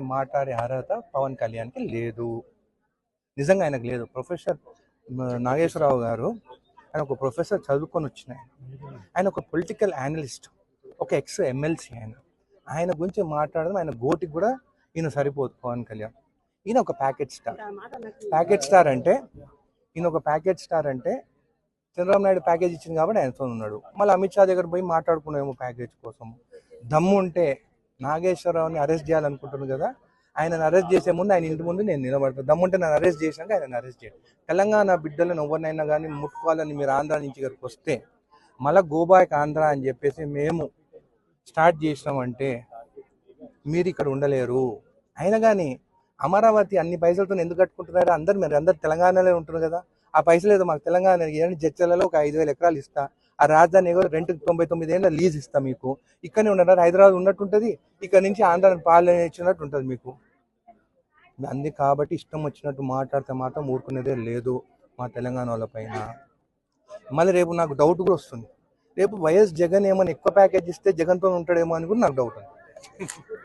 మాట్లాడే అర్హత పవన్ కళ్యాణ్కి లేదు. నిజంగా ఆయనకు లేదు. ప్రొఫెసర్ నాగేశ్వరరావు గారు ఆయన ఒక ప్రొఫెసర్ చదువుకొని వచ్చినాయి. ఆయన ఒక పొలిటికల్ అనలిస్ట్, ఒక ఎక్స్ ఎమ్మెల్సీ. ఆయన గురించి మాట్లాడడం ఆయన గోటికి కూడా ఈయన సరిపోదు పవన్ కళ్యాణ్. ఈయన ఒక ప్యాకెట్ స్టార్. ఈయన ఒక ప్యాకెట్ స్టార్ అంటే చంద్రబాబు నాయుడు ప్యాకేజ్ ఇచ్చింది కాబట్టి ఆయనతో ఉన్నాడు. మళ్ళీ అమిత్ షా దగ్గర పోయి మాట్లాడుకున్నామో ప్యాకేజ్ కోసం. దమ్ము ఉంటే నాగేశ్వరరావుని అరెస్ట్ చేయాలనుకుంటున్నాను కదా, ఆయనను అరెస్ట్ చేసే ముందు ఆయన ఇంటి ముందు నేను నిలబడతాను. దమ్ముంటే నన్ను అరెస్ట్ చేశాక ఆయన అరెస్ట్ చేయండి. తెలంగాణ బిడ్డలను ఎవరినైనా కానీ ముట్టుకోవాలని మీరు ఆంధ్ర నుంచి ఇక్కడికి వస్తే మళ్ళీ గోబాక్ ఆంధ్ర అని చెప్పేసి మేము స్టార్ట్ చేసినామంటే మీరు ఇక్కడ ఉండలేరు. అయినా కానీ అమరావతి అన్ని పైసలతో ఎందుకు కట్టుకుంటున్నారు? అందరు తెలంగాణలో ఉంటున్నారు కదా. ఆ పైసలు ఏదో మాకు తెలంగాణ జడ్చలలో ఒక 5,000 ఎకరాలు ఇస్తా, ఆ రాజధాని ఏదో రెంట్కి 99 ఏళ్ళ లీజ్ ఇస్తా, మీకు ఇక్కడనే ఉండరు, హైదరాబాద్ ఉన్నట్టుంటుంది, ఇక్కడ నుంచి ఆంధ్ర పాలన ఇచ్చినట్టు ఉంటుంది మీకు. అందుకే కాబట్టి ఇష్టం వచ్చినట్టు మాట్లాడితే మాత్రం ఊరుకునేదే లేదు మా తెలంగాణ వాళ్ళ పైన. మళ్ళీ రేపు నాకు డౌట్ కూడా వస్తుంది, రేపు వైఎస్ జగన్ ఏమైనా ఎక్కువ ప్యాకేజ్ ఇస్తే జగన్తో ఉంటాడేమో అని కూడా నాకు డౌట్ ఉంది.